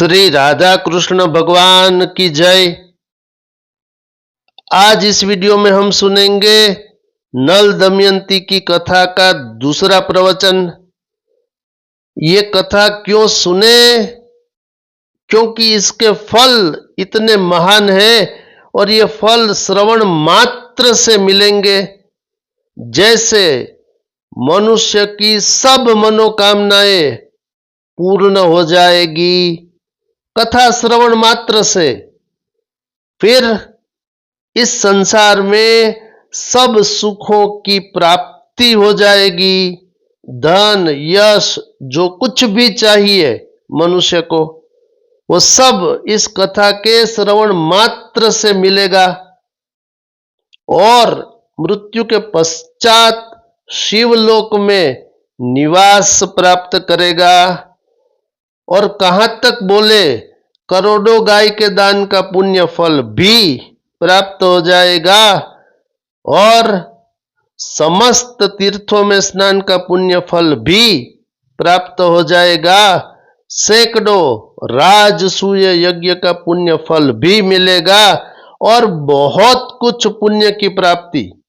श्री राधा कृष्ण भगवान की जय। आज इस वीडियो में हम सुनेंगे नल दमयंती की कथा का दूसरा प्रवचन। ये कथा क्यों सुने? क्योंकि इसके फल इतने महान हैं और ये फल श्रवण मात्र से मिलेंगे। जैसे मनुष्य की सब मनोकामनाएं पूर्ण हो जाएगी कथा श्रवण मात्र से। फिर इस संसार में सब सुखों की प्राप्ति हो जाएगी। धन यश जो कुछ भी चाहिए मनुष्य को वो सब इस कथा के श्रवण मात्र से मिलेगा और मृत्यु के पश्चात शिवलोक में निवास प्राप्त करेगा। और कहां तक बोले, करोड़ों गाय के दान का पुण्य फल भी प्राप्त हो जाएगा और समस्त तीर्थों में स्नान का पुण्य फल भी प्राप्त हो जाएगा। सैकड़ों राजसूय यज्ञ का पुण्य फल भी मिलेगा और बहुत कुछ पुण्य की प्राप्ति।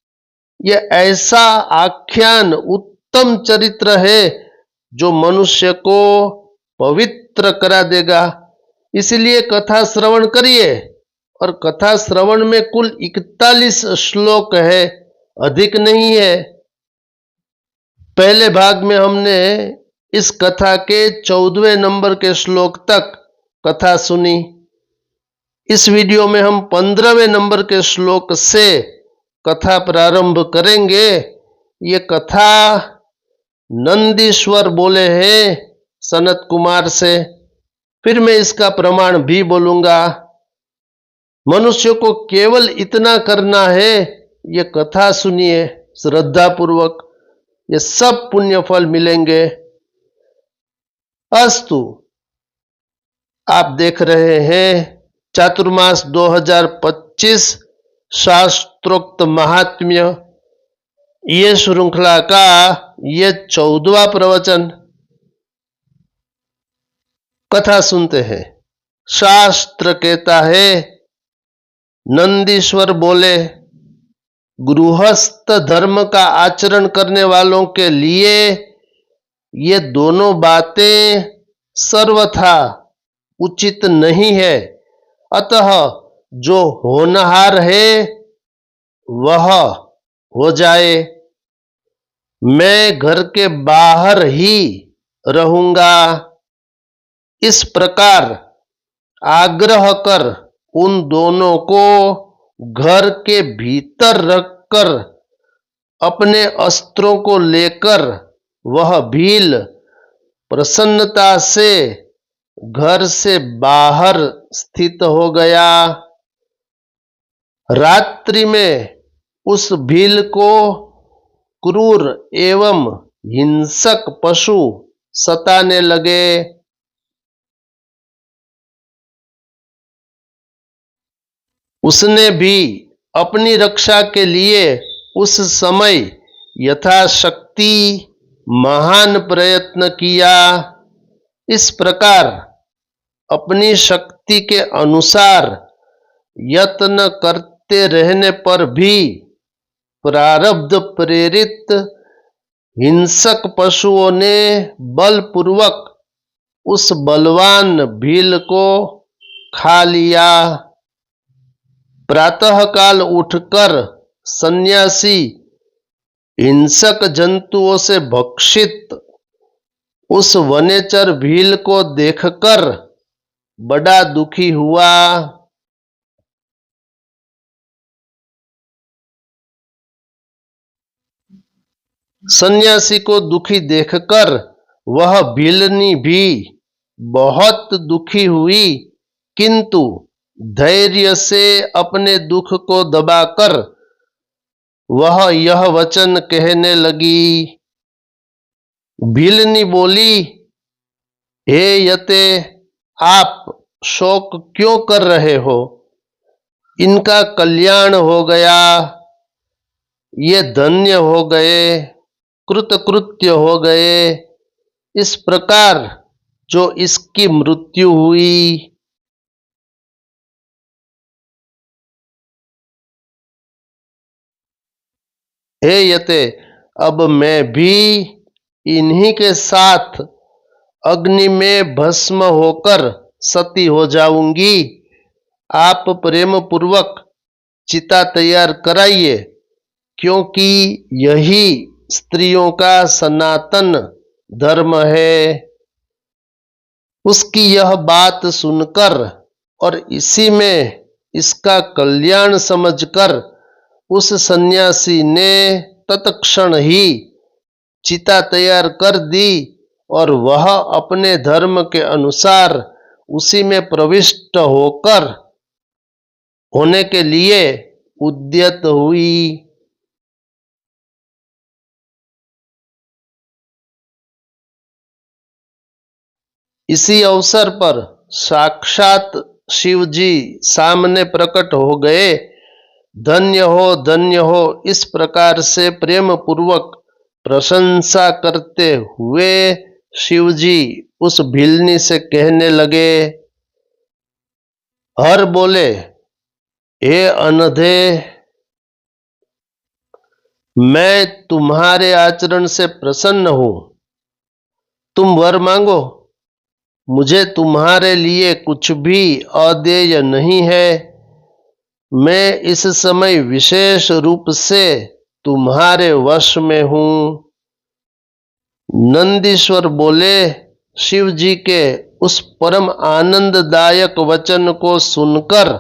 यह ऐसा आख्यान उत्तम चरित्र है जो मनुष्य को पवित्र करा देगा। इसलिए कथा श्रवण करिए। और कथा श्रवण में कुल 41 श्लोक है, अधिक नहीं है। पहले भाग में हमने इस कथा के 14वें नंबर के श्लोक तक कथा सुनी। इस वीडियो में हम 15वें नंबर के श्लोक से कथा प्रारंभ करेंगे। ये कथा नंदीश्वर बोले हैं सनत कुमार से। फिर मैं इसका प्रमाण भी बोलूंगा। मनुष्य को केवल इतना करना है, ये कथा सुनिए श्रद्धा पूर्वक, ये सब पुण्य फल मिलेंगे। अस्तु, आप देख रहे हैं चातुर्मास 2025 शास्त्रोक्त महात्म्य, ये श्रृंखला का ये 14वां प्रवचन। कथा सुनते हैं। शास्त्र कहता है, नंदीश्वर बोले, गृहस्थ धर्म का आचरण करने वालों के लिए ये दोनों बातें सर्वथा उचित नहीं है। अतः जो होनहार है वह हो जाए। मैं घर के बाहर ही रहूंगा। इस प्रकार आग्रह कर उन दोनों को घर के भीतर रखकर अपने अस्त्रों को लेकर वह भील प्रसन्नता से घर से बाहर स्थित हो गया। रात्रि में उस भील को क्रूर एवं हिंसक पशु सताने लगे। उसने भी अपनी रक्षा के लिए उस समय यथाशक्ति महान प्रयत्न किया। इस प्रकार अपनी शक्ति के अनुसार यत्न करते रहने पर भी प्रारब्ध प्रेरित हिंसक पशुओं ने बलपूर्वक उस बलवान भील को खा लिया। प्रातःकाल उठकर सन्यासी हिंसक जंतुओं से भक्षित उस वनेचर भील को देखकर बड़ा दुखी हुआ। सन्यासी को दुखी देखकर वह भीलनी भी बहुत दुखी हुई, किंतु धैर्य से अपने दुख को दबाकर वह यह वचन कहने लगी। भीलनी बोली, हे यते, आप शोक क्यों कर रहे हो? इनका कल्याण हो गया, ये धन्य हो गए, कृतकृत्य हो गए। इस प्रकार जो इसकी मृत्यु हुई। हे यते, अब मैं भी इन्हीं के साथ अग्नि में भस्म होकर सती हो जाऊंगी। आप प्रेम पूर्वक चिता तैयार कराइए, क्योंकि यही स्त्रियों का सनातन धर्म है। उसकी यह बात सुनकर और इसी में इसका कल्याण समझकर उस सन्यासी ने तत्क्षण ही चिता तैयार कर दी और वह अपने धर्म के अनुसार उसी में प्रविष्ट होने के लिए उद्यत हुई। इसी अवसर पर साक्षात शिव जी सामने प्रकट हो गए। धन्य हो, इस प्रकार से प्रेम पूर्वक प्रशंसा करते हुए शिवजी उस भिलनी से कहने लगे। हर बोले, हे अनधे, मैं तुम्हारे आचरण से प्रसन्न हूं। तुम वर मांगो, मुझे तुम्हारे लिए कुछ भी अदेय नहीं है। मैं इस समय विशेष रूप से तुम्हारे वश में हूं। नंदीश्वर बोले, शिव जी के उस परम आनंददायक वचन को सुनकर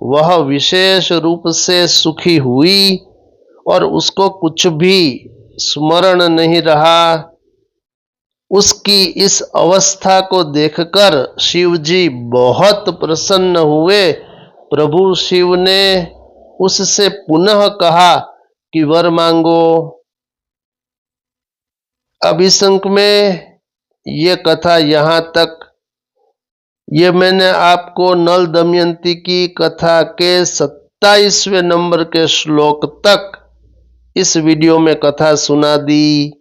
वह विशेष रूप से सुखी हुई और उसको कुछ भी स्मरण नहीं रहा। उसकी इस अवस्था को देखकर शिवजी बहुत प्रसन्न हुए। प्रभु शिव ने उससे पुनः कहा कि वर मांगो। अब इस अंक में ये कथा यहाँ तक। ये मैंने आपको नल दमयंती की कथा के 27वें नंबर के श्लोक तक इस वीडियो में कथा सुना दी।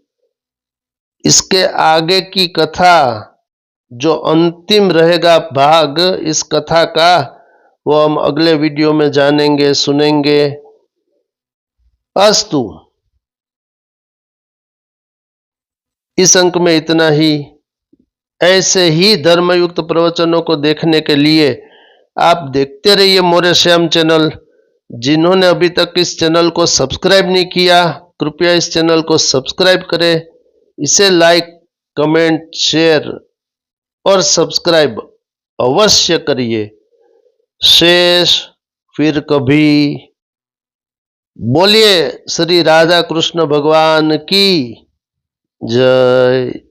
इसके आगे की कथा जो अंतिम रहेगा भाग इस कथा का, वो हम अगले वीडियो में जानेंगे, सुनेंगे। अस्तु, इस अंक में इतना ही। ऐसे ही धर्मयुक्त प्रवचनों को देखने के लिए आप देखते रहिए मोरे श्याम चैनल। जिन्होंने अभी तक इस चैनल को सब्सक्राइब नहीं किया, कृपया इस चैनल को सब्सक्राइब करें। इसे लाइक, कमेंट, शेयर और सब्सक्राइब अवश्य करिए। शेष फिर कभी। बोलिए श्री राधा कृष्ण भगवान की जय।